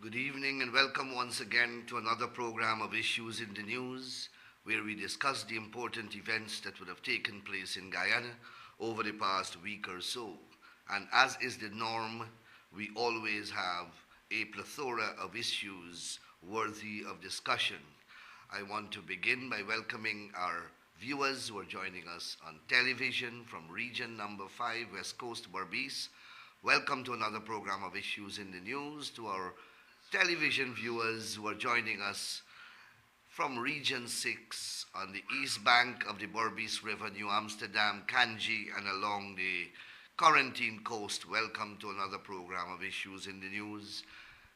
Good evening and welcome once again to another program of Issues in the News, where we discuss the important events that would have taken place in Guyana over the past week or so. And as is the norm, we always have a plethora of issues worthy of discussion. I want to begin by welcoming our viewers who are joining us on television from region number 5, West Coast, Berbice. Welcome to another program of Issues in the News. To our television viewers who are joining us from Region 6 on the east bank of the Berbice River, New Amsterdam, Kanji, and along the Quarantine Coast, welcome to another program of Issues in the News.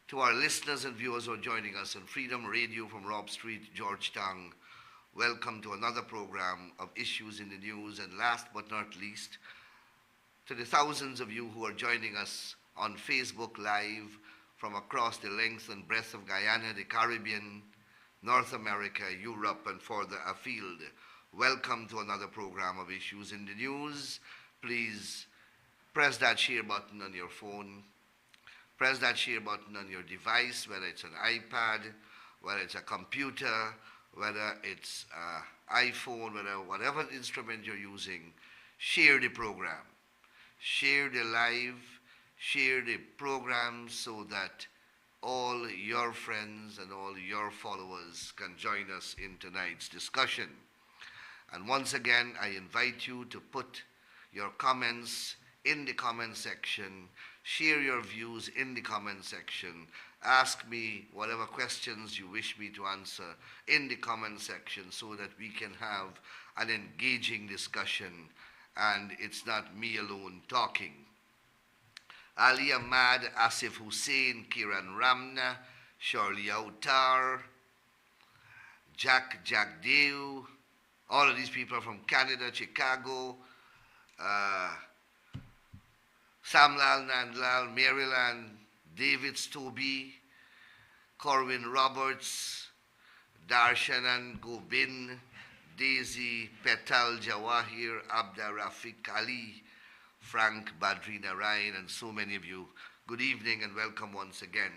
To our listeners and viewers who are joining us on Freedom Radio from Robb Street, Georgetown, welcome to another program of Issues in the News. And last but not least, to the thousands of you who are joining us on Facebook Live from across the length and breadth of Guyana, the Caribbean, North America, Europe, and further afield. Welcome to another program of Issues in the News. Please press that share button on your phone. Press that share button on your device, whether it's an iPad, whether it's a computer, whether it's an iPhone, whatever instrument you're using. Share the program. Share the live. Share the program so that all your friends and all your followers can join us in tonight's discussion. And once again, I invite you to put your comments in the comment section. Share your views in the comment section. Ask me whatever questions you wish me to answer in the comment section so that we can have an engaging discussion and it's not me alone talking. Ali Ahmad, Asif Hussain, Kiran Ramna, Shirley Autar, Jack Deu, all of these people are from Canada, Chicago, Samlal Nandlall, Maryland, David Stobie, Corwin Roberts, Darshanan Gobind, Daisy Petal Jawahir, Abda Rafiq Ali, Frank Badri Narayan, and so many of you. Good evening and welcome once again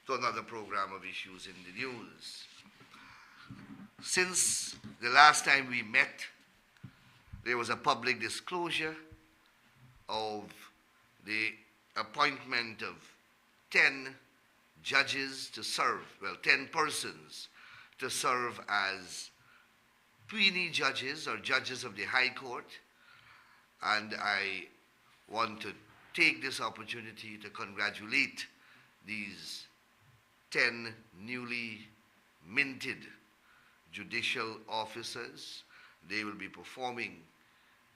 to another program of Issues in the News. Since the last time we met, there was a public disclosure of the appointment of 10 judges to serve, 10 persons to serve as Tweenie judges or judges of the High Court. And I want to take this opportunity to congratulate these 10 newly minted judicial officers. They will be performing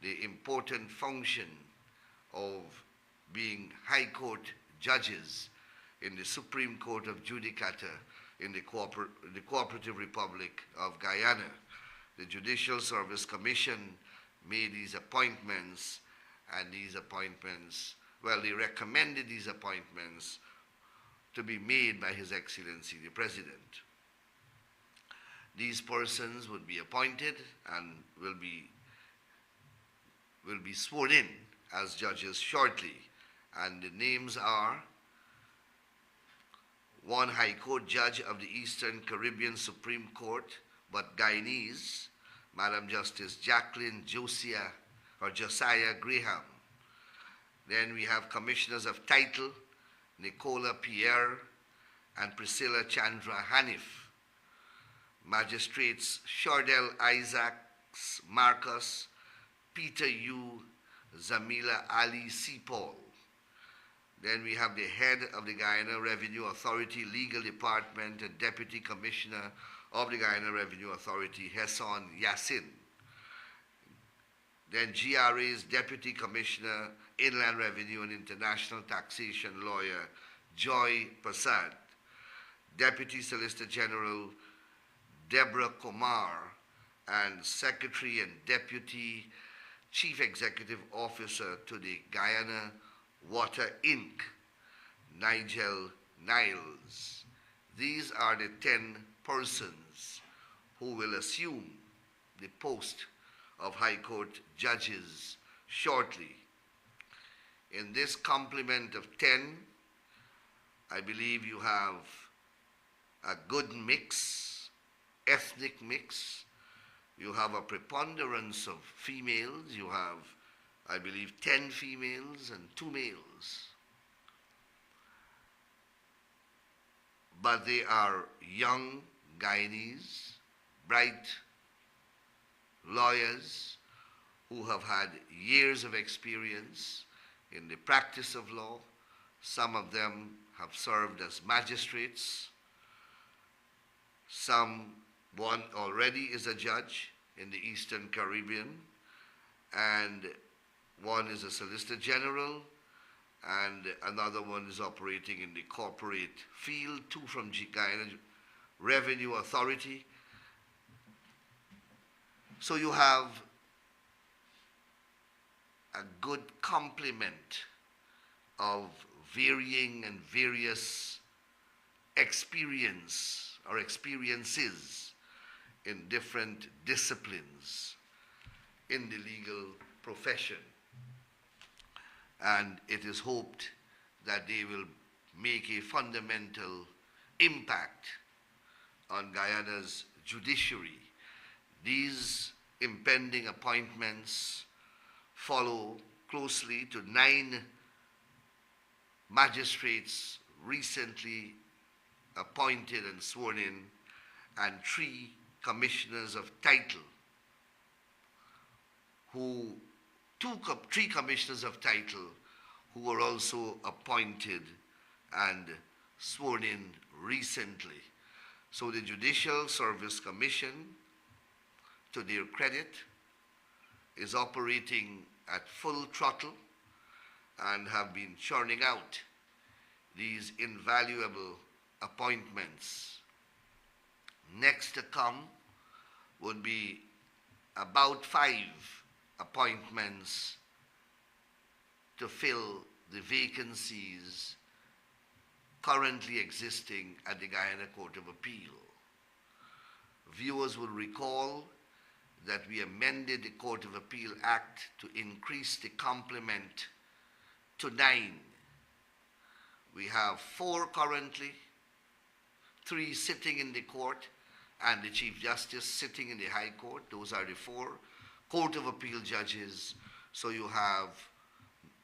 the important function of being High Court judges in the Supreme Court of Judicature in the Cooperative Republic of Guyana. The Judicial Service Commission made these appointments, and these appointments, they recommended these appointments to be made by His Excellency the President. These persons would be appointed and will be sworn in as judges shortly. And the names are one High Court Judge of the Eastern Caribbean Supreme Court, but Guyanese, Madam Justice Jacqueline Josiah Graham. Then we have Commissioners of Title, Nicola Pierre and Priscilla Chandra Hanif. Magistrates Shardell Isaacs Marcus, Peter Yu, Zamila Ali Sipol. Then we have the head of the Guyana Revenue Authority Legal Department and Deputy Commissioner of the Guyana Revenue Authority, Hesson Yassin. Then GRA's Deputy Commissioner, Inland Revenue and International Taxation Lawyer, Joy Prasad. Deputy Solicitor General, Deborah Kumar, and Secretary and Deputy Chief Executive Officer to the Guyana Water Inc., Nigel Niles. These are the 10 persons who will assume the post of High Court judges shortly. In this complement of 10, I believe you have a good mix, ethnic mix. You have a preponderance of females. You have, I believe, 10 females and 2 males. But they are young Guyanese, bright lawyers who have had years of experience in the practice of law. Some of them have served as magistrates. One already is a judge in the Eastern Caribbean, and one is a Solicitor General, and another one is operating in the corporate field, 2 from Guyana Revenue Authority. So you have a good complement of varying and various experiences in different disciplines in the legal profession. And it is hoped that they will make a fundamental impact on Guyana's judiciary. These impending appointments follow closely to 9 magistrates recently appointed and sworn in, and 3 commissioners of title three commissioners of title who were also appointed and sworn in recently. So the Judicial Service Commission, to their credit, is operating at full throttle and have been churning out these invaluable appointments. Next to come would be about 5 appointments to fill the vacancies currently existing at the Guyana Court of Appeal. Viewers will recall that we amended the Court of Appeal Act to increase the complement to 9. We have 4 currently, 3 sitting in the court, and the Chief Justice sitting in the High Court. Those are the 4 Court of Appeal judges. So you have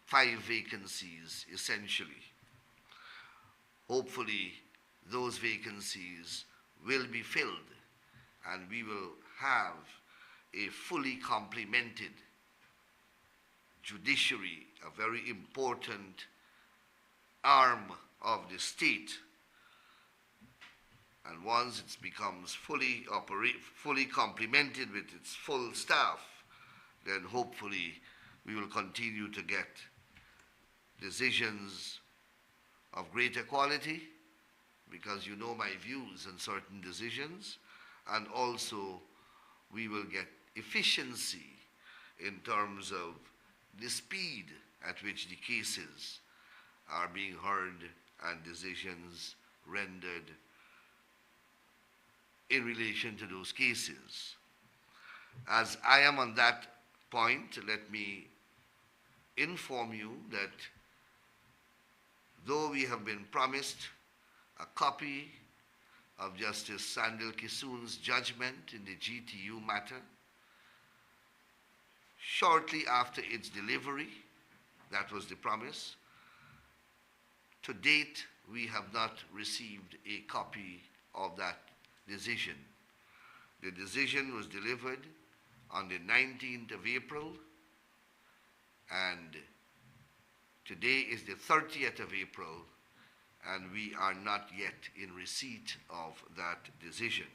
5 vacancies, essentially. Hopefully, those vacancies will be filled, and we will have a fully complemented judiciary, a very important arm of the state. And once it becomes fully complemented with its full staff, then hopefully we will continue to get decisions of greater quality, because you know my views on certain decisions, and also we will get efficiency in terms of the speed at which the cases are being heard and decisions rendered in relation to those cases. As I am on that point, let me inform you that though we have been promised a copy of Justice Sandil Kisoon's judgment in the GTU matter, shortly after its delivery, that was the promise, to date we have not received a copy of that decision. The decision was delivered on the 19th of April, and today is the 30th of April, and we are not yet in receipt of that decision.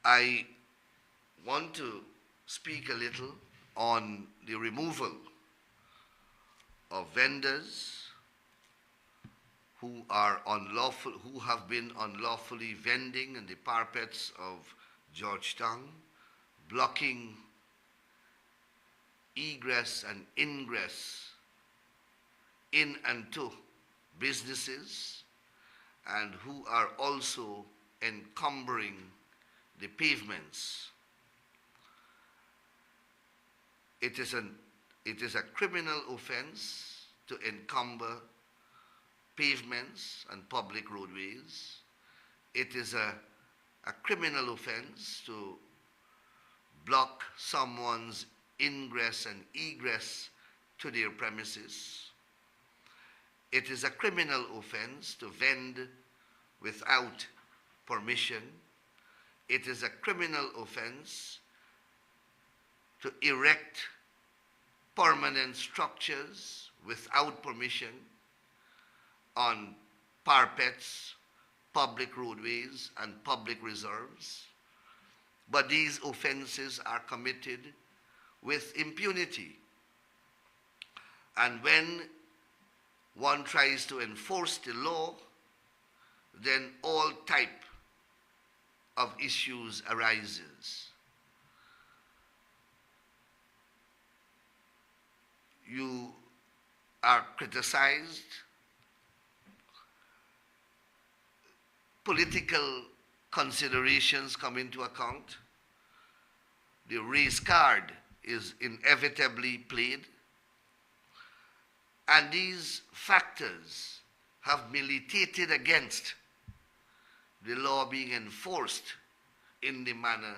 I want to speak a little on the removal of vendors who have been unlawfully vending in the parapets of Georgetown, blocking egress and ingress in and to businesses, and who are also encumbering the pavements. It is a criminal offense to encumber pavements and public roadways. It is a criminal offense to block someone's ingress and egress to their premises. It is a criminal offense to vend without permission. It is a criminal offense to erect permanent structures without permission on parapets, public roadways, and public reserves. But these offenses are committed with impunity. And when one tries to enforce the law, then all type of issues arises. You are criticized. Political considerations come into account. The race card is inevitably played. And these factors have militated against the law being enforced in the manner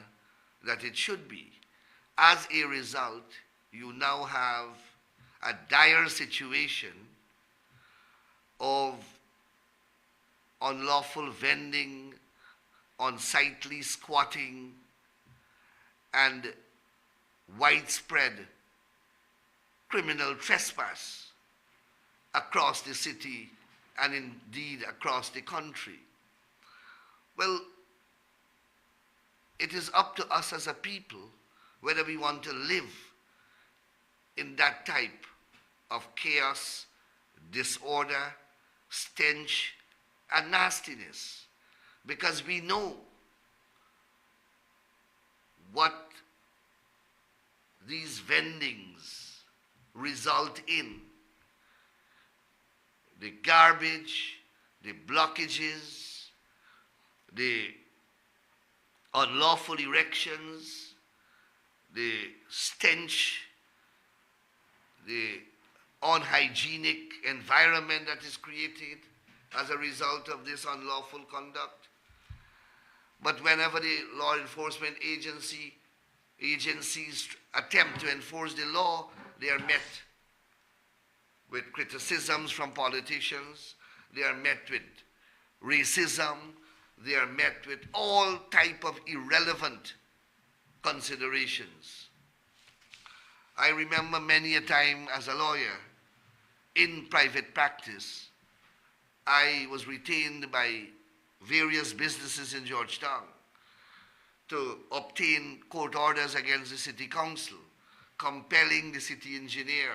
that it should be. As a result, you now have a dire situation of unlawful vending, unsightly squatting, and widespread criminal trespass across the city and indeed across the country. Well, it is up to us as a people whether we want to live in that type of chaos, disorder, stench, and nastiness, because we know what these vendings result in. The garbage, the blockages, the unlawful erections, the stench, the unhygienic environment that is created as a result of this unlawful conduct. But whenever the law enforcement agencies attempt to enforce the law, they are met with criticisms from politicians, they are met with racism, they are met with all type of irrelevant considerations. I remember many a time as a lawyer in private practice, I was retained by various businesses in Georgetown to obtain court orders against the city council, compelling the city engineer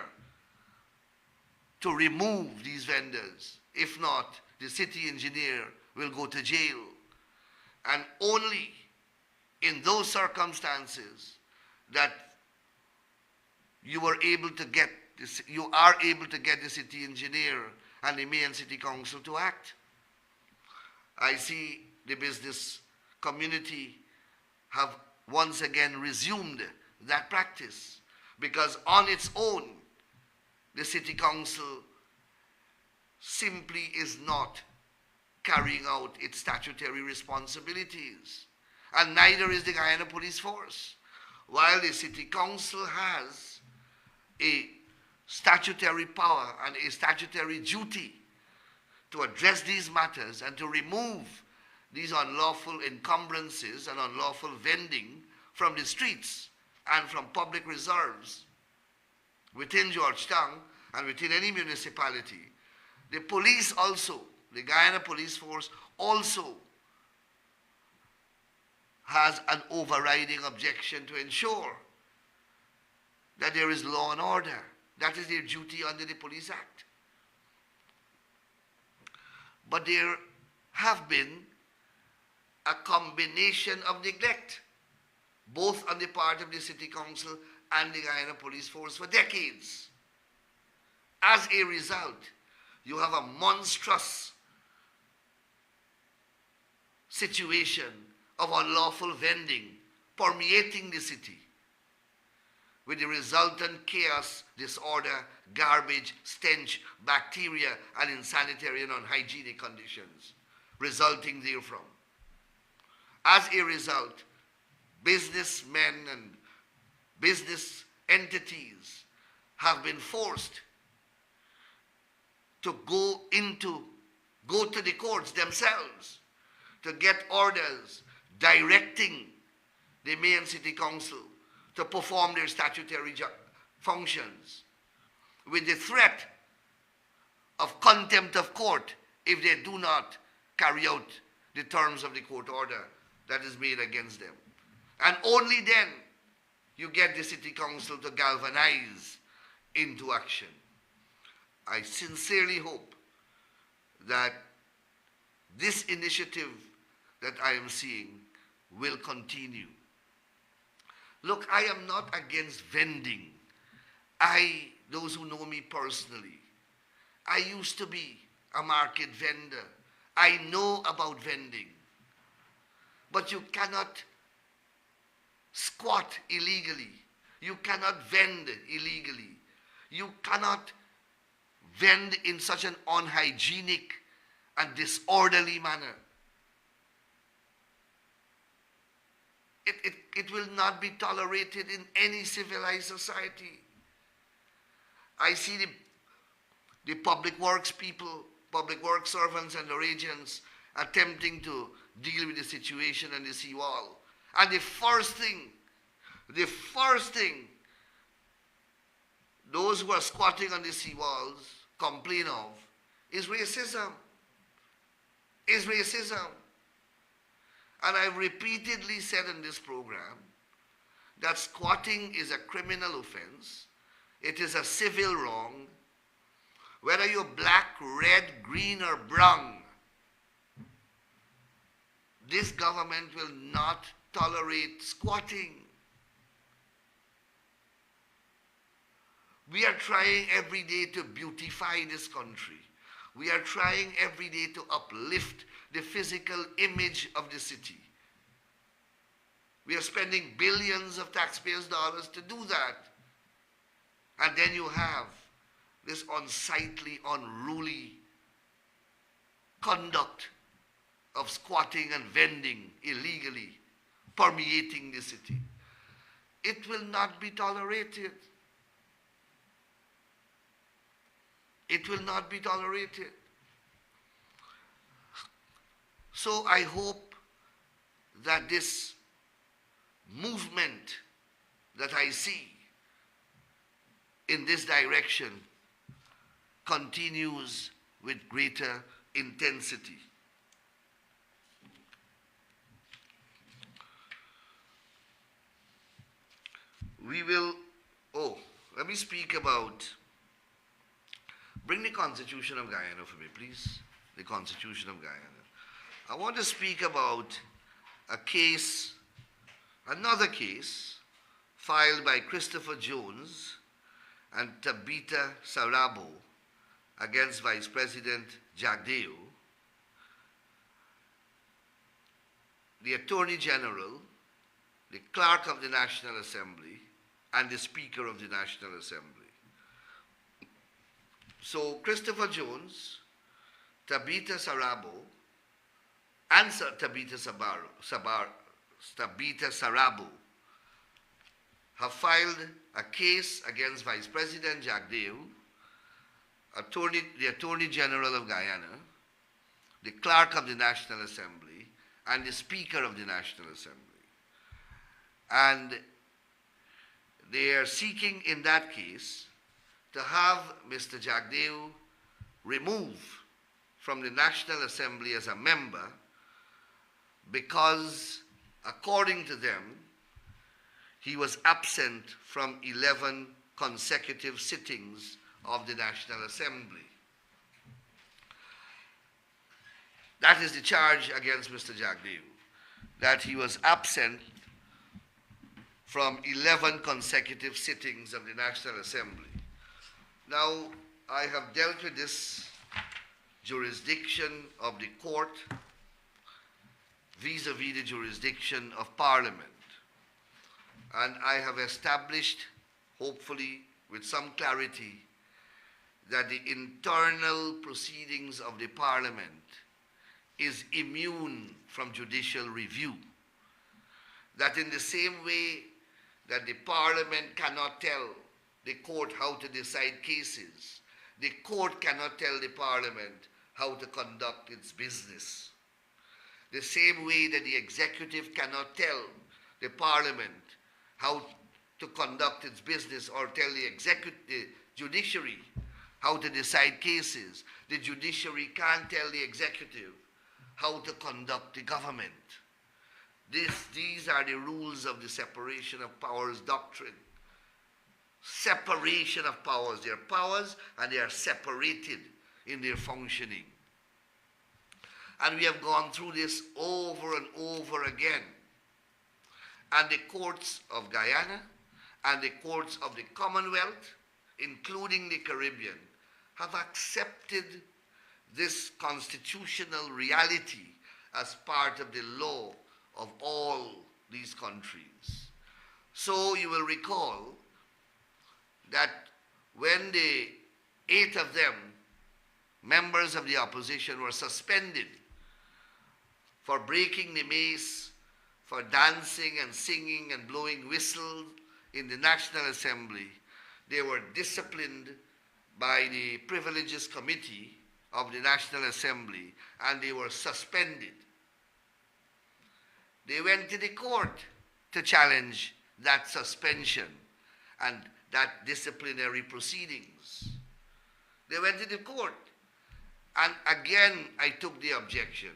to remove these vendors. If not, the city engineer will go to jail. And only in those circumstances that you are able to get the city engineer and the mayor and city council to act. I see the business community have once again resumed that practice, because on its own, the city council simply is not carrying out its statutory responsibilities, and neither is the Guyana Police Force. While the city council has a statutory power and a statutory duty to address these matters and to remove these unlawful encumbrances and unlawful vending from the streets and from public reserves within Georgetown and within any municipality, the police also, the Guyana Police Force also has an overriding objection to ensure that there is law and order. That is their duty under the Police Act. But there have been a combination of neglect, both on the part of the City Council and the Guyana Police Force for decades. As a result, you have a monstrous situation of unlawful vending permeating the city. with the resultant chaos, disorder, garbage, stench, bacteria, and insanitary and unhygienic conditions resulting therefrom. As a result, businessmen and business entities have been forced to go to the courts themselves to get orders directing the mayor and city council to perform their statutory functions with the threat of contempt of court if they do not carry out the terms of the court order that is made against them. And only then you get the city council to galvanize into action. I sincerely hope that this initiative that I am seeing will continue. Look, I am not against vending. Those who know me personally, I used to be a market vendor. I know about vending. But you cannot squat illegally. You cannot vend illegally. You cannot vend in such an unhygienic and disorderly manner. It will not be tolerated in any civilized society. I see the public works people, public works servants and their agents attempting to deal with the situation on the seawall. And the first thing those who are squatting on the seawalls complain of is racism. And I've repeatedly said in this program that squatting is a criminal offense. It is a civil wrong. Whether you're black, red, green, or brown, this government will not tolerate squatting. We are trying every day to beautify this country. We are trying every day to uplift the physical image of the city. We are spending billions of taxpayers' dollars to do that. And then you have this unsightly, unruly conduct of squatting and vending illegally, permeating the city. It will not be tolerated. It will not be tolerated. So I hope that this movement that I see in this direction continues with greater intensity. Let me speak about, bring the Constitution of Guyana for me, please. The Constitution of Guyana. I want to speak about a case, another case, filed by Christopher Jones and Tabitha Sarabo against Vice President Jagdeo, the Attorney General, the Clerk of the National Assembly, and the Speaker of the National Assembly. So Christopher Jones, Tabitha Sarabo, and Tabitha Sarabo have filed a case against Vice President Jagdeo, the Attorney General of Guyana, the Clerk of the National Assembly, and the Speaker of the National Assembly. And they are seeking in that case to have Mr. Jagdeo removed from the National Assembly as a member because, according to them, he was absent from 11 consecutive sittings of the National Assembly. That is the charge against Mr. Jagdeo, that he was absent from 11 consecutive sittings of the National Assembly. Now, I have dealt with this jurisdiction of the court vis-a-vis the jurisdiction of Parliament. And I have established hopefully with some clarity, that the internal proceedings of the Parliament is immune from judicial review. That in the same way that the Parliament cannot tell the court how to decide cases, the court cannot tell the Parliament how to conduct its business. The same way that the executive cannot tell the Parliament how to conduct its business or tell the judiciary how to decide cases, the judiciary can't tell the executive how to conduct the government. These are the rules of the separation of powers doctrine. Separation of powers. They are powers and they are separated in their functioning. And we have gone through this over and over again. And the courts of Guyana and the courts of the Commonwealth, including the Caribbean, have accepted this constitutional reality as part of the law of all these countries. So you will recall that when the 8 of them, members of the opposition, were suspended for breaking the mace, for dancing and singing and blowing whistles in the National Assembly, they were disciplined by the Privileges Committee of the National Assembly and they were suspended. They went to the court to challenge that suspension and that disciplinary proceedings. They went to the court. And again, I took the objection.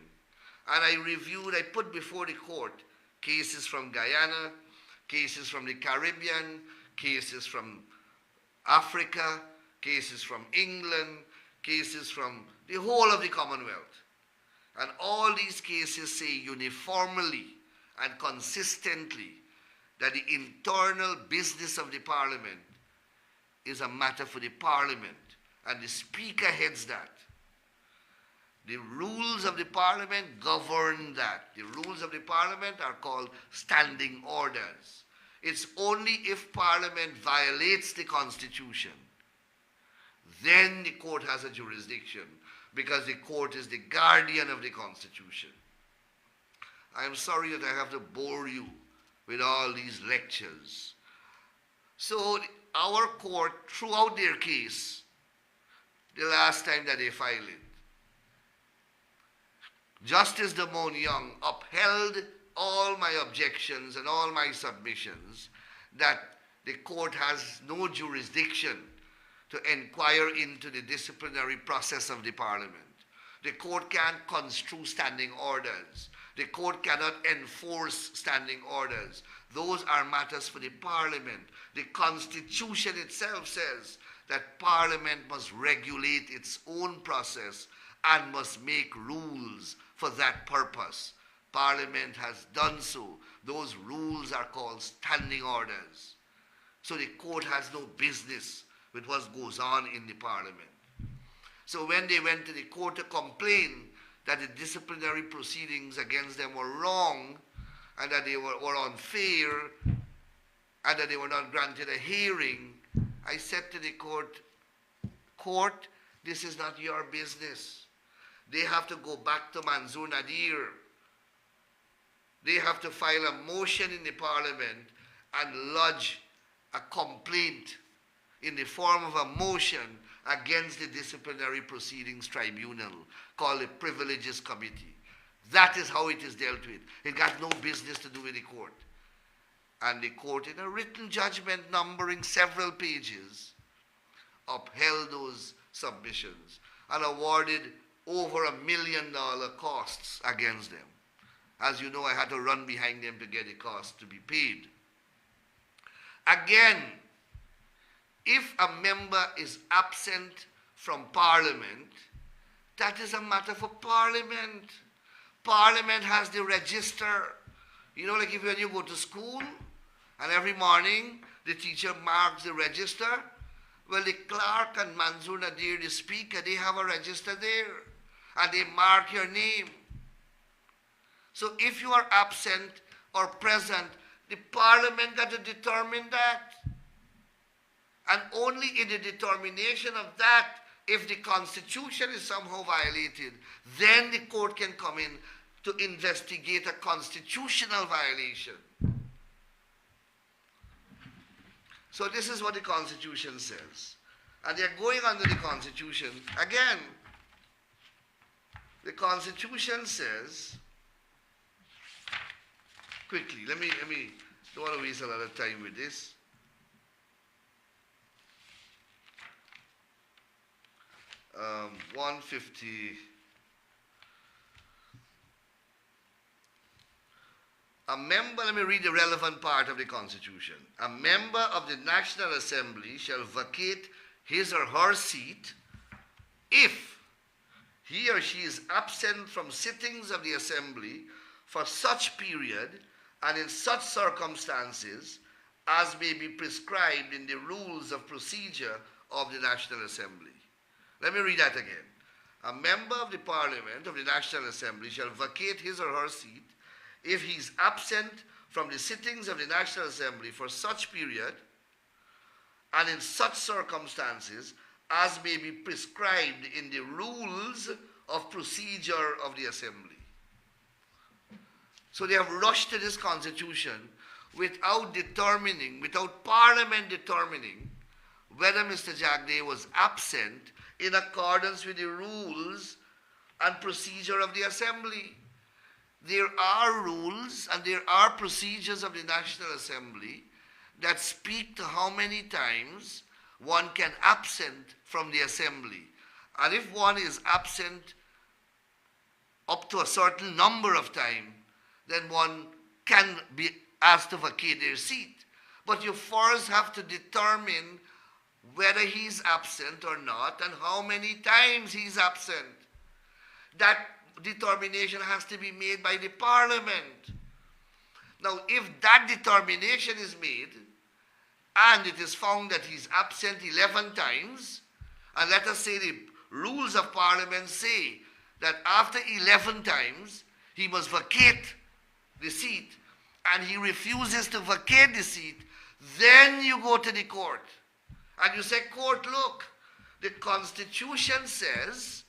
And I put before the court cases from Guyana, cases from the Caribbean, cases from Africa, cases from England, cases from the whole of the Commonwealth. And all these cases say uniformly and consistently that the internal business of the Parliament is a matter for the Parliament, and the Speaker heads that. The rules of the Parliament govern that. The rules of the Parliament are called standing orders. It's only if Parliament violates the Constitution, then the court has a jurisdiction, because the court is the guardian of the Constitution. I am sorry that I have to bore you with all these lectures. So our court, throughout their case, the last time that they filed it, Justice Damon Young upheld all my objections and all my submissions that the court has no jurisdiction to inquire into the disciplinary process of the Parliament. The court can't construe standing orders. The court cannot enforce standing orders. Those are matters for the Parliament. The Constitution itself says that Parliament must regulate its own process and must make rules for that purpose. Parliament has done so. Those rules are called standing orders. So the court has no business with what goes on in the Parliament. So when they went to the court to complain that the disciplinary proceedings against them were wrong and that they were unfair and that they were not granted a hearing, I said to the court, this is not your business. They have to go back to Manzoor Nadir. They have to file a motion in the Parliament and lodge a complaint in the form of a motion against the Disciplinary Proceedings Tribunal called the Privileges Committee. That is how it is dealt with. It got no business to do with the court. And the court, in a written judgment numbering several pages, upheld those submissions and awarded over $1 million costs against them. As you know, I had to run behind them to get the cost to be paid. Again, if a member is absent from Parliament, that is a matter for Parliament. Parliament has the register. You know, like when you go to school and every morning the teacher marks the register, well, the clerk and Manzoor Nadir, the speaker, they have a register there and they mark your name. So if you are absent or present, the Parliament got to determine that. And only in the determination of that, if the Constitution is somehow violated, then the court can come in to investigate a constitutional violation. So this is what the Constitution says. And they are going under the Constitution. Again, the Constitution says, quickly, let me, don't want to waste a lot of time with this. Um, 150. A member, let me read the relevant part of the Constitution. A member of the National Assembly shall vacate his or her seat if he or she is absent from sittings of the Assembly for such period and in such circumstances as may be prescribed in the rules of procedure of the National Assembly. Let me read that again. A member of the Parliament of the National Assembly shall vacate his or her seat if he is absent from the sittings of the National Assembly for such period and in such circumstances as may be prescribed in the rules of procedure of the Assembly. So they have rushed to this Constitution without Parliament determining whether Mr. Jagde was absent in accordance with the rules and procedure of the Assembly. There are rules and there are procedures of the National Assembly that speak to how many times one can absent from the Assembly. And if one is absent up to a certain number of time, then one can be asked to vacate their seat. But you first have to determine whether he's absent or not and how many times he's absent. That determination has to be made by the Parliament. Now, if that determination is made and it is found that he's absent 11 times, and let us say the rules of Parliament say that after 11 times he must vacate the seat, and he refuses to vacate the seat, then you go to the court. And you say, court, look, the Constitution says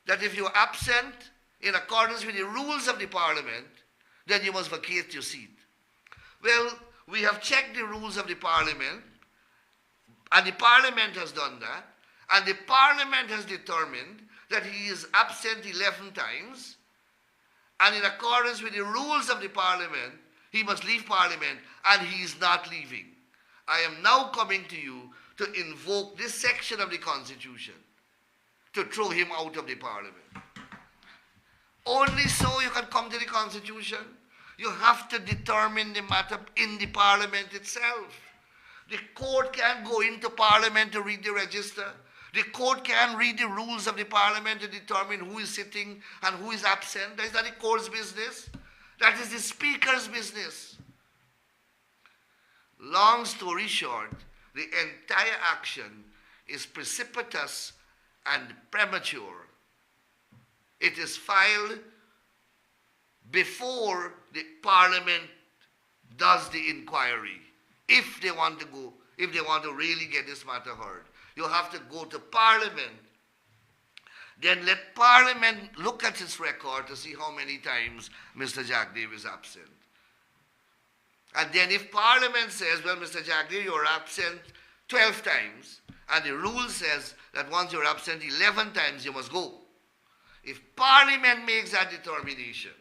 that if you're absent in accordance with the rules of the Parliament, then you must vacate your seat. Well, we have checked the rules of the Parliament, and the Parliament has done that, and the Parliament has determined that he is absent 11 times, and in accordance with the rules of the Parliament, he must leave Parliament, and he is not leaving. I am now coming to you to invoke this section of the Constitution to throw him out of the Parliament. Only so you can come to the Constitution. You have to determine the matter in the Parliament itself. The court can't go into Parliament to read the register. The court can't read the rules of the Parliament to determine who is sitting and who is absent. That is not the court's business. That is the Speaker's business. Long story short, the entire action is precipitous and premature. It is filed before the Parliament does the inquiry. If they want to really get this matter heard, you have to go to Parliament. Then let Parliament look at its record to see how many times Mr. Jagdev is absent. And then if Parliament says, well, Mr. Jagdev, you're absent 12 times, and the rule says that once you're absent 11 times, you must go. If Parliament makes that determination,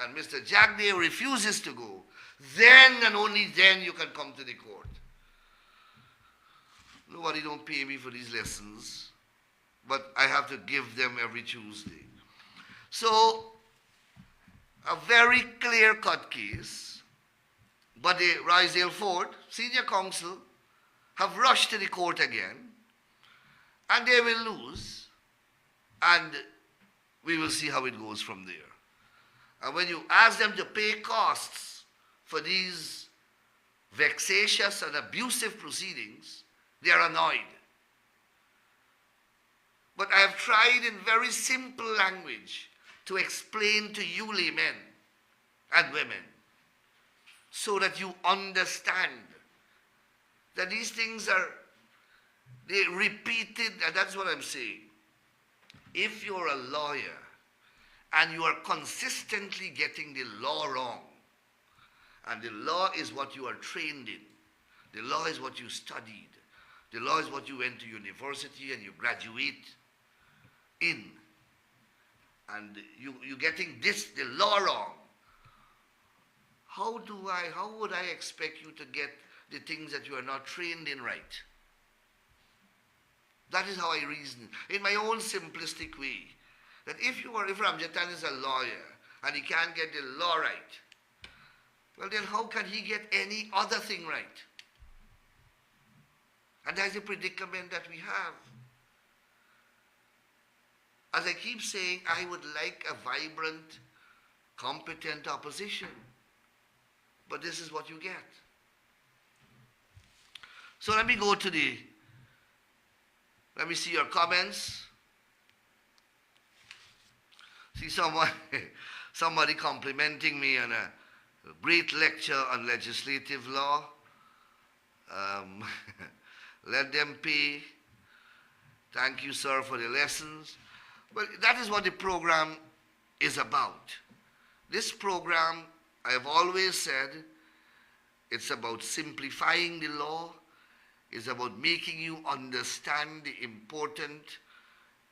and Mr. Jagdev refuses to go, then and only then you can come to the court. Nobody don't pay me for these lessons, but I have to give them every Tuesday. So, a very clear-cut case, but the Rysdale Fort Senior Counsel have rushed to the court again, and they will lose, and we will see how it goes from there. And when you ask them to pay costs for these vexatious and abusive proceedings, they are annoyed. But I have tried in very simple language to explain to you laymen and women so that you understand that these things are, they repeated, and that's what I'm saying. If you're a lawyer and you are consistently getting the law wrong, and the law is what you are trained in, the law is what you studied, the law is what you went to university and you graduate in, and you're getting the law wrong, how would I expect you to get the things that you are not trained in right? That is how I reason, in my own simplistic way. That if Ramjatan is a lawyer and he can't get the law right, well then how can he get any other thing right? And that's the predicament that we have. As I keep saying, I would like a vibrant, competent opposition. But this is what you get. So let me see your comments. See somebody complimenting me on a great lecture on legislative law. Let them pay. Thank you, sir, for the lessons. Well, that is what the program is about. This program, I have always said, it's about simplifying the law. It's about making you understand the important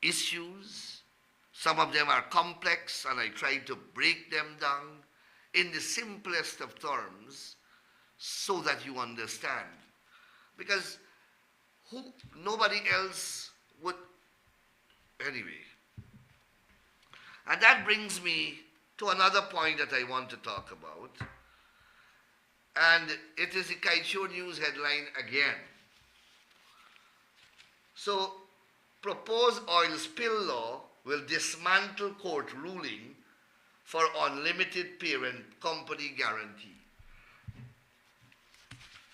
issues. Some of them are complex, and I try to break them down in the simplest of terms so that you understand. Because nobody else would, anyway. And that brings me to another point that I want to talk about. And it is the Kaicho News headline again. So, proposed oil spill law will dismantle court ruling for unlimited parent company guarantee.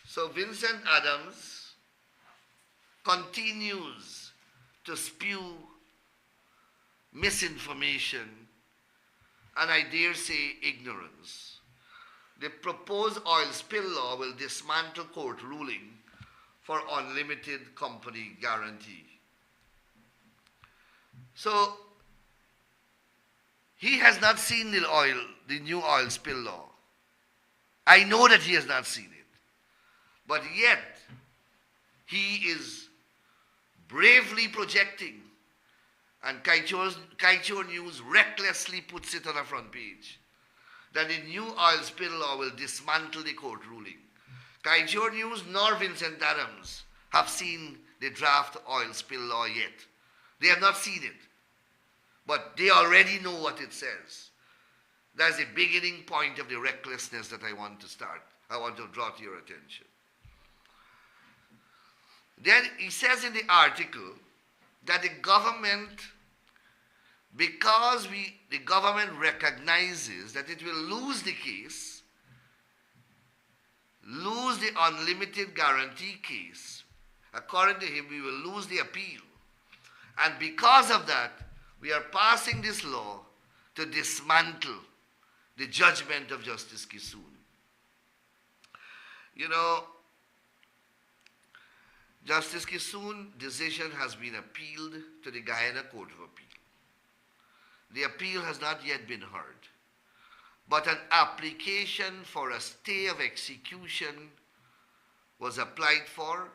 So Vincent Adams continues to spew misinformation and I dare say ignorance. The proposed oil spill law will dismantle court ruling for unlimited company guarantee. So he has not seen the new oil spill law. I know that he has not seen it. But yet, he is bravely projecting, and Kaicho News recklessly puts it on the front page, that the new oil spill law will dismantle the court ruling. Kaicho News nor Vincent Adams have seen the draft oil spill law yet. They have not seen it. But they already know what it says. That's the beginning point of the recklessness that I want to draw to your attention. Then he says in the article that the government, because the government recognizes that it will lose the case, lose the unlimited guarantee case, according to him, we will lose the appeal. And because of that, we are passing this law to dismantle the judgment of Justice Kissoon. You know, Justice Kissoon's decision has been appealed to the Guyana Court of Appeal. The appeal has not yet been heard, but an application for a stay of execution was applied for,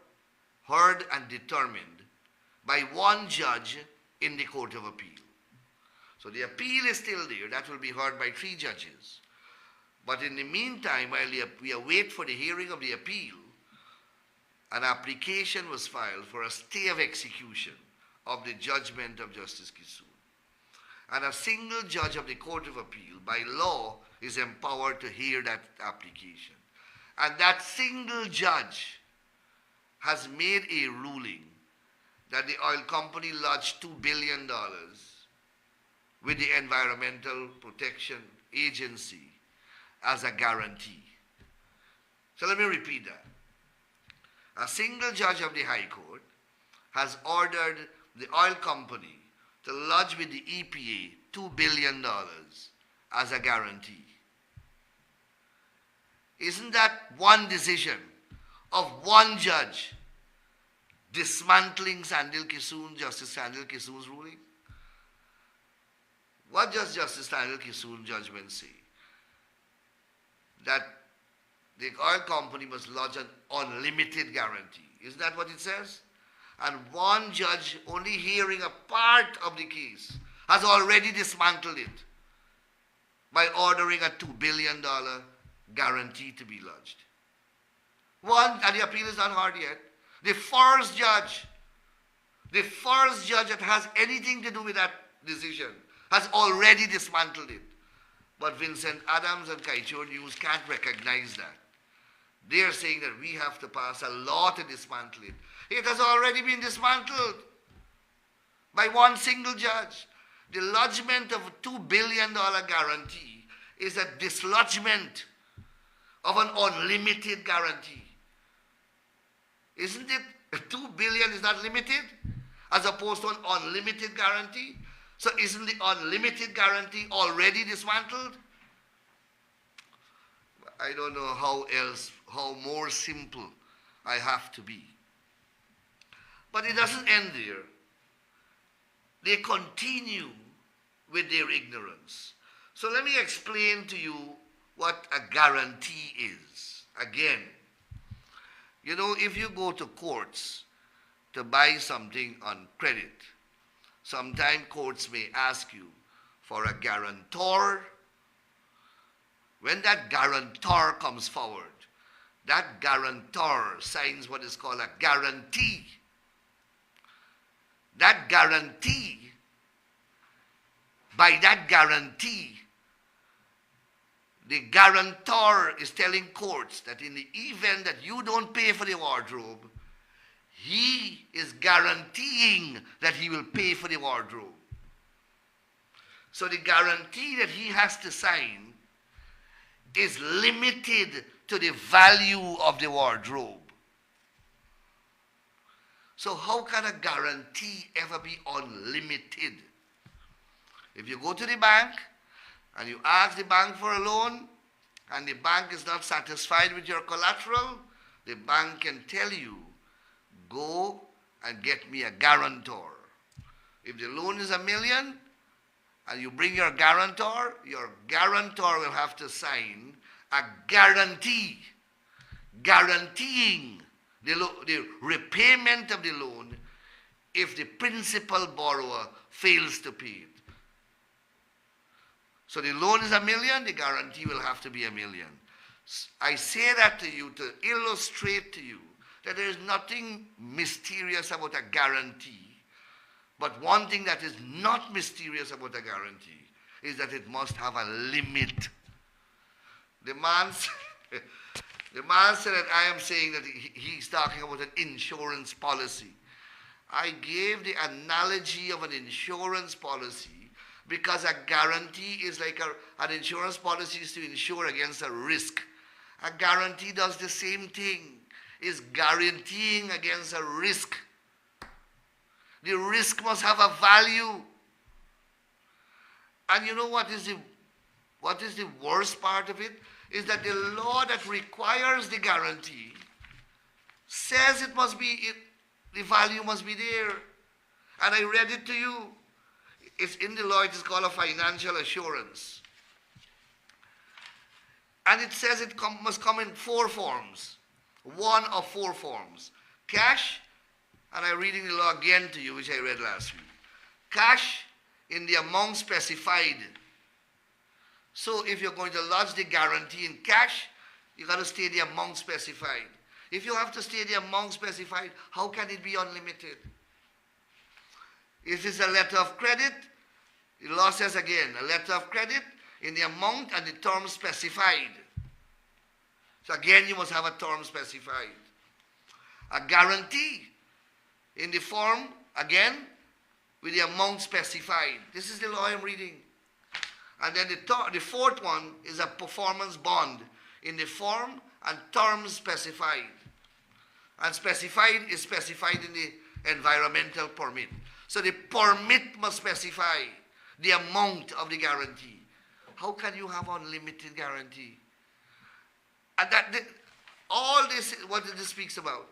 heard and determined by one judge in the Court of Appeal. So the appeal is still there. That will be heard by 3 judges. But in the meantime, while we await for the hearing of the appeal, an application was filed for a stay of execution of the judgment of Justice Kissoon. And a single judge of the Court of Appeal, by law, is empowered to hear that application. And that single judge has made a ruling that the oil company lodged $2 billion with the Environmental Protection Agency as a guarantee. So let me repeat that. A single judge of the High Court has ordered the oil company to lodge with the EPA $2 billion as a guarantee. Isn't that one decision of one judge dismantling Justice Sandil Kissoon's ruling? What does Justice Sandil Kissoon's judgment say? That the oil company must lodge an unlimited guarantee. Isn't that what it says? And one judge, only hearing a part of the case, has already dismantled it by ordering a $2 billion guarantee to be lodged. One, and the appeal is not heard yet. The first judge that has anything to do with that decision has already dismantled it. But Vincent Adams and Kaichor News can't recognize that. They are saying that we have to pass a law to dismantle it. It has already been dismantled by one single judge. The lodgement of a $2 billion guarantee is a dislodgement of an unlimited guarantee. Isn't it? $2 billion is not limited as opposed to an unlimited guarantee. So isn't the unlimited guarantee already dismantled? I don't know how more simple I have to be. But it doesn't end there. They continue with their ignorance. So let me explain to you what a guarantee is. Again, you know, if you go to courts to buy something on credit, sometimes courts may ask you for a guarantor. When that guarantor comes forward, that guarantor signs what is called a guarantee. That guarantee, by that guarantee, the guarantor is telling courts that in the event that you don't pay for the wardrobe, he is guaranteeing that he will pay for the wardrobe. So the guarantee that he has to sign is limited to the value of the wardrobe. So how can a guarantee ever be unlimited? If you go to the bank and you ask the bank for a loan and the bank is not satisfied with your collateral, the bank can tell you, go and get me a guarantor. If the loan is $1 million and you bring your guarantor will have to sign a guarantee, guaranteeing the repayment of the loan if the principal borrower fails to pay it. So the loan is $1 million, the guarantee will have to be $1 million. I say that to you to illustrate to you that there is nothing mysterious about a guarantee, but one thing that is not mysterious about a guarantee is that it must have a limit. The man said that I am saying that he's talking about an insurance policy. I gave the analogy of an insurance policy because a guarantee is like an insurance policy is to insure against a risk. A guarantee does the same thing, is guaranteeing against a risk. The risk must have a value. And you know what is the worst part of it? Is that the law that requires the guarantee says it must be, the value must be there. And I read it to you. It's in the law, it is called a financial assurance. And it says it must come in 4 forms. One of 4 forms. Cash, and I'm reading the law again to you, which I read last week. Cash in the amount specified. So if you're going to lodge the guarantee in cash, you got to stay the amount specified. If you have to stay the amount specified, how can it be unlimited? If it's a letter of credit, the law says again, a letter of credit in the amount and the term specified. So again, you must have a term specified. A guarantee in the form, again, with the amount specified. This is the law I'm reading. And then the 4th one is a performance bond in the form and terms specified. And specified is specified in the environmental permit. So the permit must specify the amount of the guarantee. How can you have unlimited guarantee? And All this, what this speaks about.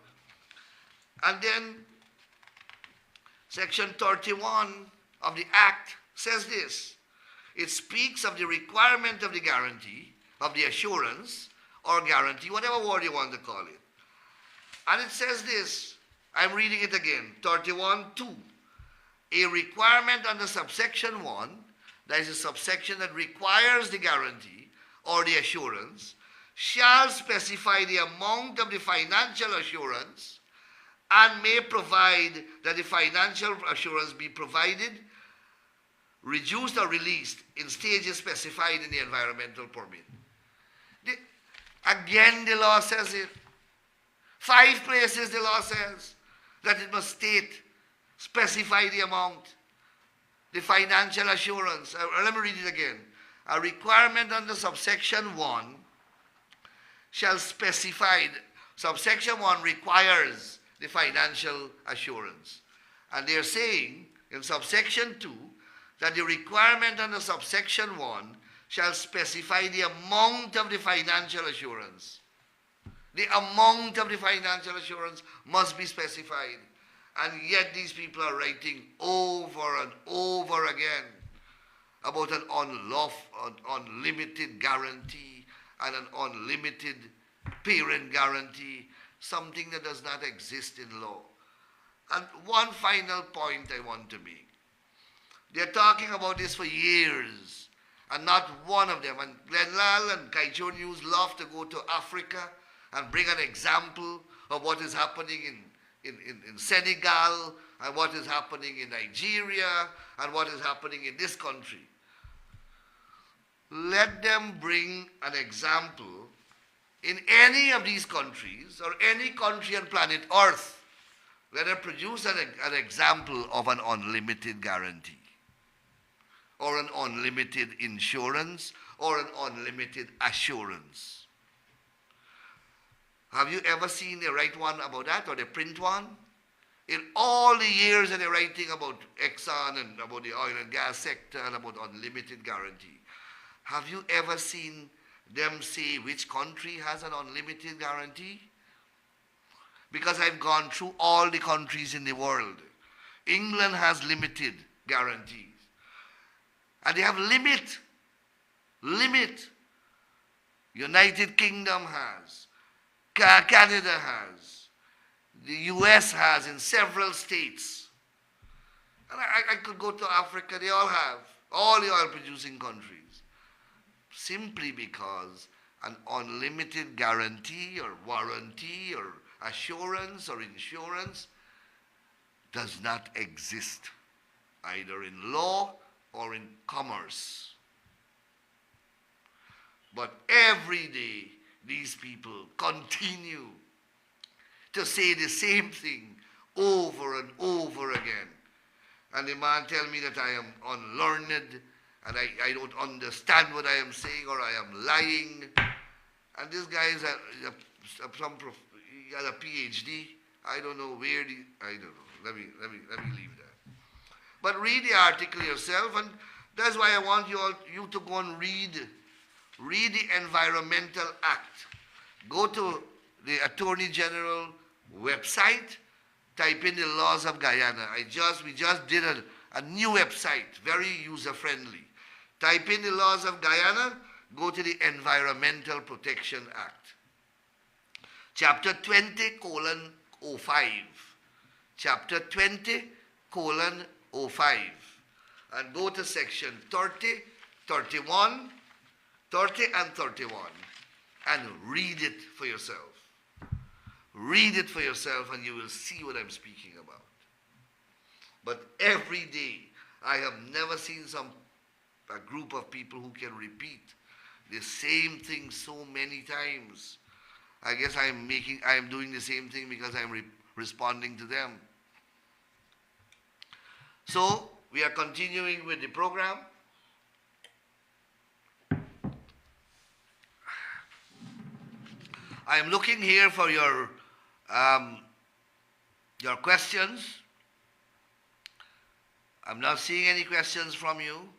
And then Section 31 of the Act says this. It speaks of the requirement of the guarantee, of the assurance, or guarantee, whatever word you want to call it. And it says this, I'm reading it again, 31.2. A requirement under subsection 1, that is a subsection that requires the guarantee or the assurance, shall specify the amount of the financial assurance and may provide that the financial assurance be provided, reduced or released in stages specified in the environmental permit. Again, the law says it. 5 places the law says that it must state, specify the amount, the financial assurance. Let me read it again. A requirement under subsection 1 shall specify, subsection 1 requires the financial assurance. And they're saying in subsection 2 that the requirement under subsection 1 shall specify the amount of the financial assurance. The amount of the financial assurance must be specified. And yet these people are writing over and over again about an unlimited guarantee and an unlimited parent guarantee, something that does not exist in law. And one final point I want to make. They're talking about this for years, and not one of them. And Glenlal and Kaicho News love to go to Africa and bring an example of what is happening in Senegal and what is happening in Nigeria and what is happening in this country. Let them bring an example in any of these countries or any country on planet Earth. Let them produce an example of an unlimited guarantee or an unlimited insurance or an unlimited assurance. Have you ever seen they write one about that or they print one? In all the years that they're writing about Exxon and about the oil and gas sector and about unlimited guarantee, have you ever seen them say which country has an unlimited guarantee? Because I've gone through all the countries in the world. England has limited guarantees. And they have limit. United Kingdom has. Canada has. The US has in several states. And I could go to Africa, they all have. All the oil producing countries. Simply because an unlimited guarantee or warranty or assurance or insurance does not exist either in law or in commerce. But every day these people continue to say the same thing over and over again. And the man tell me that I am unlearned and I don't understand what I am saying or I am lying. And this guy is he has a PhD. I don't know where I don't know. Let me leave that. But read the article yourself, and that's why I want you to go and read the Environmental Act. Go to the Attorney General website, type in the laws of Guyana. We just did a new website, very user-friendly. Type in the laws of Guyana, go to the Environmental Protection Act. Chapter 20:05. Chapter 20:05. And go to section 30, 31, 30 and 31 and read it for yourself. Read it for yourself and you will see what I'm speaking about. But every day, I have never seen a group of people who can repeat the same thing so many times. I guess I am doing the same thing because I'm responding to them. So, we are continuing with the program. I am looking here for your questions. I'm not seeing any questions from you.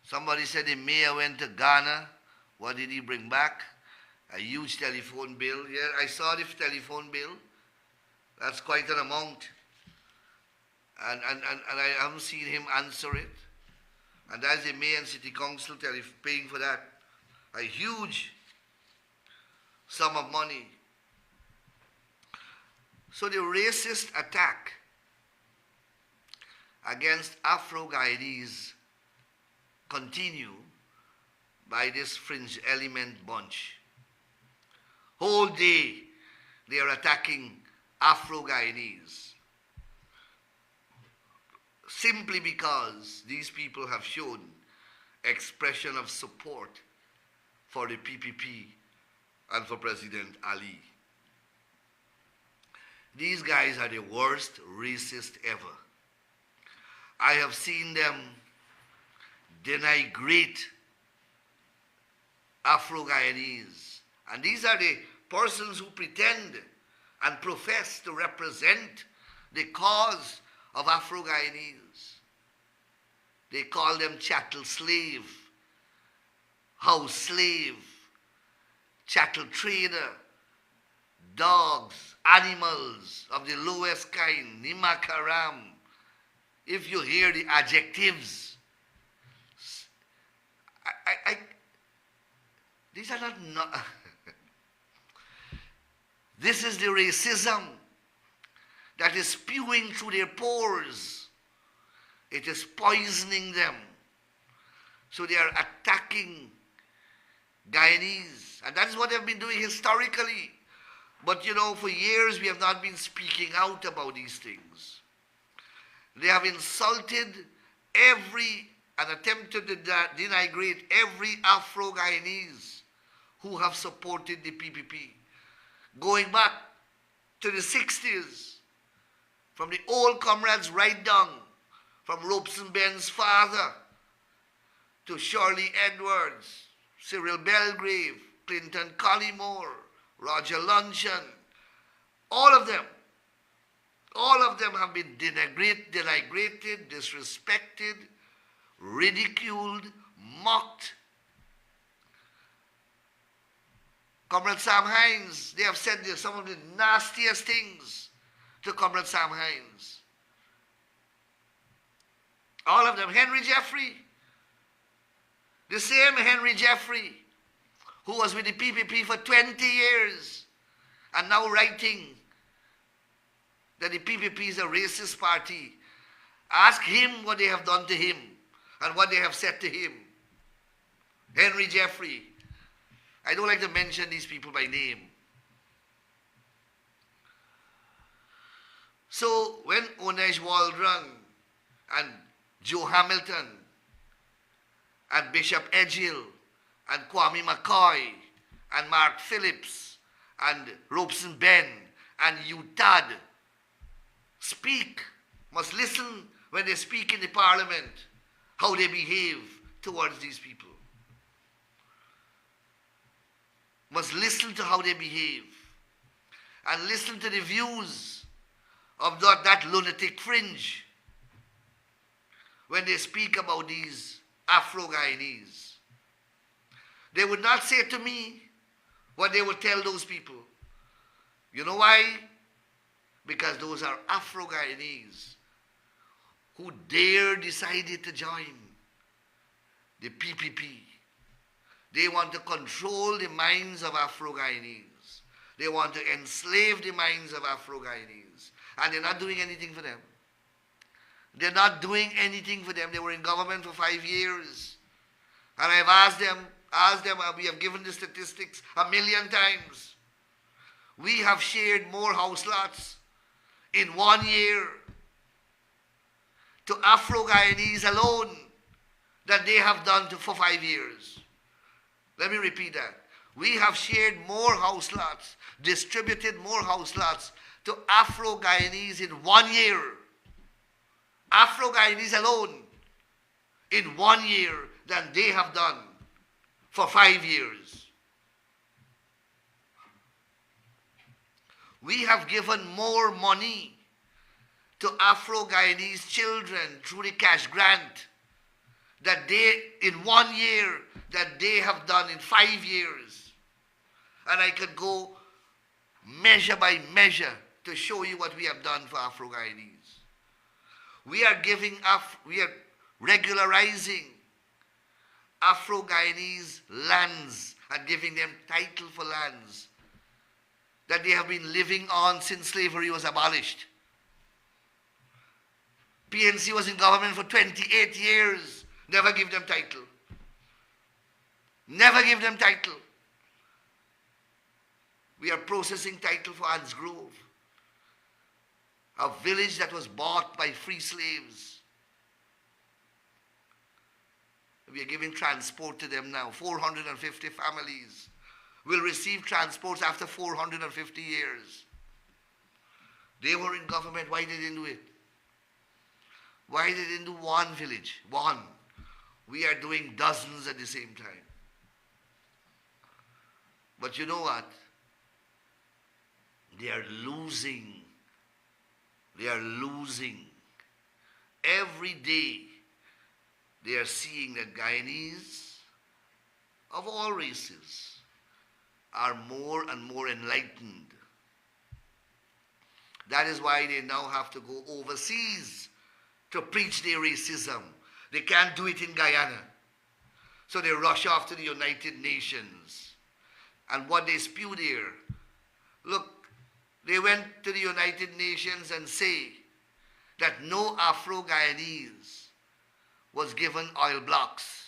Somebody said the mayor went to Ghana. What did he bring back? A huge telephone bill. Yeah, I saw the telephone bill. That's quite an amount. And I haven't seen him answer it. And that's the mayor and city council paying for that. A huge sum of money. So the racist attack against Afro-Guyanese continue by this fringe element bunch. Whole day they are attacking Afro-Guyanese simply because these people have shown expression of support for the PPP and for President Ali. These guys are the worst racists ever. I have seen them denigrate Afro-Guyanese. And these are the persons who pretend and profess to represent the cause of Afro-Guyanese. They call them chattel slave, house slave, chattel trader, dogs, animals of the lowest kind, nimakaram. If you hear the adjectives, these are not this is the racism that is spewing through their pores. It is poisoning them. So they are attacking Guyanese. And that is what they've been doing historically. But you know, for years we have not been speaking out about these things. They have insulted and attempted to denigrate every Afro-Guyanese who have supported the PPP. Going back to the 60s, from the old comrades right down, from Robeson Ben's father to Shirley Edwards, Cyril Belgrave, Clinton Collymore, Roger Luncheon, all of them have been denigrated, disrespected, ridiculed, mocked. Comrade Sam Hines, they have said some of the nastiest things to Comrade Sam Hines. All of them. Henry Jeffrey, the same Henry Jeffrey who was with the PPP for 20 years and now writing that the PPP is a racist party. Ask him what they have done to him and what they have said to him. Henry Jeffrey. I don't like to mention these people by name. So when Onej Waldron and Joe Hamilton and Bishop Edgill and Kwame McCoy and Mark Phillips and Robeson Ben and Utad speak, must listen when they speak in the parliament, how they behave towards these people. Must listen to how they behave and listen to the views of that lunatic fringe when they speak about these Afro-Guyanese. They would not say to me what they would tell those people. You know why? Because those are Afro-Guyanese who decided to join the PPP. They want to control the minds of Afro-Guyanese. They want to enslave the minds of Afro-Guyanese. And they're not doing anything for them. They're not doing anything for them. They were in government for 5 years. And I've asked them, we have given the statistics 1,000,000 times. We have shared more house lots in 1 year to Afro-Guyanese alone than they have done for 5 years. Let me repeat that. We have shared more house lots, distributed more house lots to Afro-Guyanese in 1 year. Afro-Guyanese alone in 1 year than they have done for 5 years. We have given more money to Afro-Guyanese children through the cash grant that they, in 1 year, that they have done in 5 years. And I could go measure by measure to show you what we have done for Afro-Guyanese. We are regularizing Afro-Guyanese lands and giving them title for lands that they have been living on since slavery was abolished. PNC was in government for 28 years. Never give them title. Never give them title. We are processing title for Anne's Grove, a village that was bought by free slaves. We are giving transport to them now. 450 families will receive transports after 450 years. They were in government. Why they didn't do it? Why they didn't do one village? One. We are doing dozens at the same time. But you know what? They are losing. They are losing. Every day they are seeing that Guyanese of all races are more and more enlightened. That is why they now have to go overseas to preach their racism. They can't do it in Guyana. So they rush off to the United Nations. And what they spew there, look, they went to the United Nations and say that no Afro-Guyanese was given oil blocks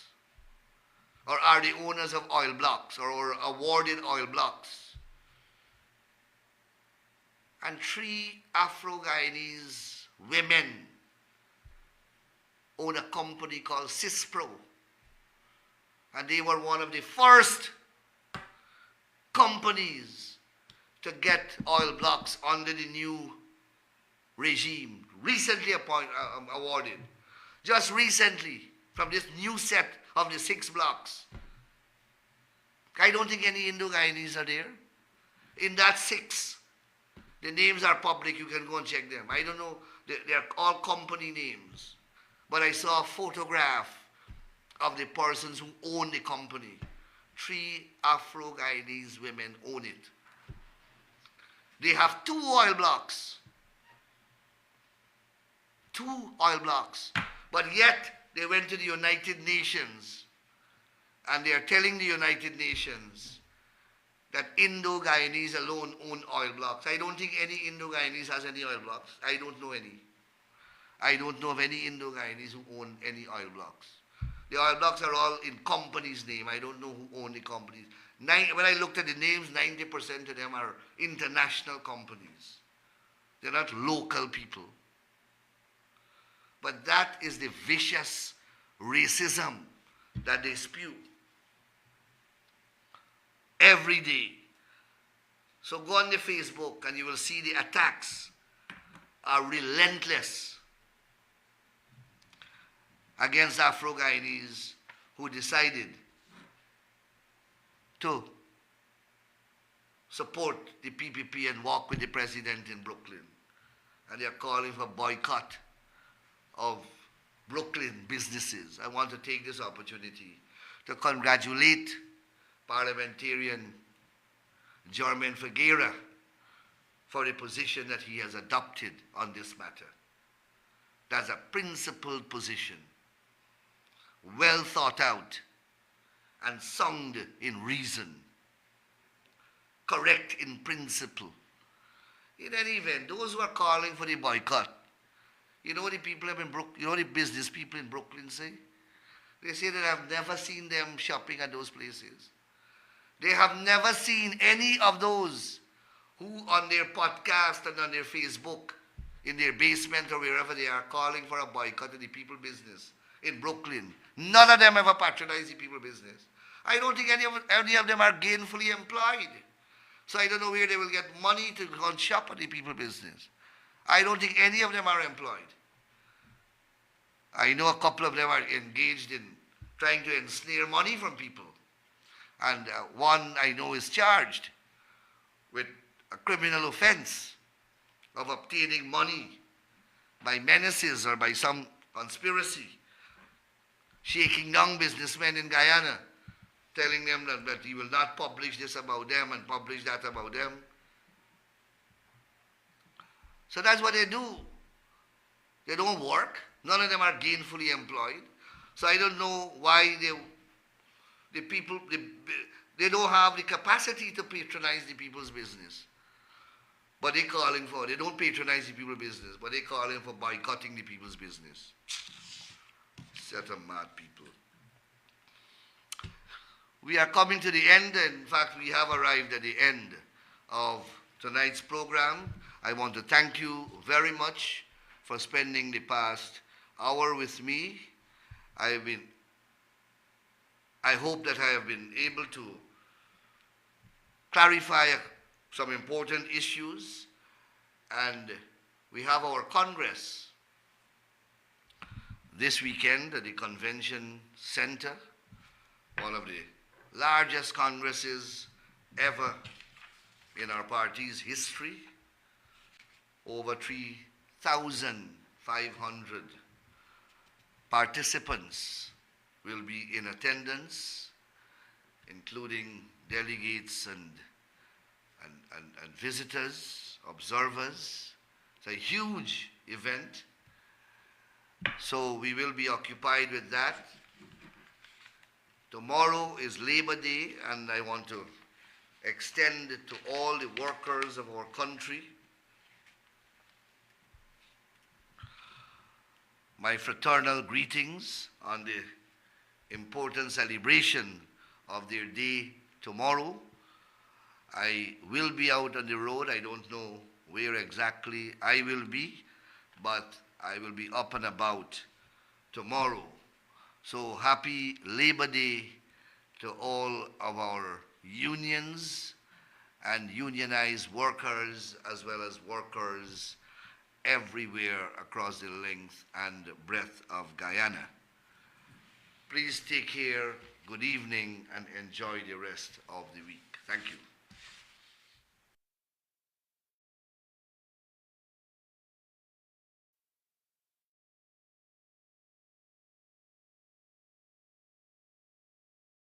or are the owners of oil blocks or awarded oil blocks. And 3 Afro-Guyanese women own a company called CISPRO. And they were one of the first companies to get oil blocks under the new regime, recently awarded. Just recently, from this new set of the 6 blocks. I don't think any Indo-Guyanese are there. In that 6, the names are public, you can go and check them. I don't know, they're all company names. But I saw a photograph of the persons who own the company. 3 Afro-Guyanese women own it. They have 2 oil blocks. 2 oil blocks. But yet, they went to the United Nations and they are telling the United Nations that Indo-Guyanese alone own oil blocks. I don't think any Indo-Guyanese has any oil blocks. I don't know any. I don't know of any Indo-Guyanese who own any oil blocks. The oil blocks are all in companies' name. I don't know who own the companies. When I looked at the names, 90% of them are international companies. They're not local people. But that is the vicious racism that they spew every day. So go on the Facebook and you will see the attacks are relentless against Afro-Guyanese who decided to support the PPP and walk with the president in Brooklyn. And they are calling for boycott of Brooklyn businesses. I want to take this opportunity to congratulate parliamentarian Jermaine Figuera for the position that he has adopted on this matter. That's a principled position, well thought out and sound in reason, correct in principle. In any event, those who are calling for the boycott, you know what the people in you know what the business people in Brooklyn say? They say that I've never seen them shopping at those places. They have never seen any of those who on their podcast and on their Facebook, in their basement or wherever they are calling for a boycott of the people business in Brooklyn. None of them ever patronize the people business. I don't think any of them are gainfully employed. So I don't know where they will get money to go and shop at the people business. I don't think any of them are employed. I know a couple of them are engaged in trying to ensnare money from people. And one I know is charged with a criminal offense of obtaining money by menaces or by some conspiracy, shaking down businessmen in Guyana telling them that he will not publish this about them and publish that about them. So that's what they do. They don't work. None of them are gainfully employed. So I don't know why the people, they don't have the capacity to patronize the people's business. But they're calling for, they don't patronize the people's business, but they're calling for boycotting the people's business. Set of mad people. We are coming to the end. In fact, we have arrived at the end of tonight's program. I want to thank you very much for spending the past hour with me. I hope that I have been able to clarify some important issues, and we have our Congress this weekend at the Convention Center, one of the largest congresses ever in our party's history. Over 3,500 participants will be in attendance, including delegates and visitors, observers. It's a huge event. So we will be occupied with that. Tomorrow is Labor Day, and I want to extend it to all the workers of our country my fraternal greetings on the important celebration of their day tomorrow. I will be out on the road. I don't know where exactly I will be, but I will be up and about tomorrow. So happy Labor Day to all of our unions and unionized workers, as well as workers everywhere across the length and breadth of Guyana. Please take care, good evening, and enjoy the rest of the week. Thank you.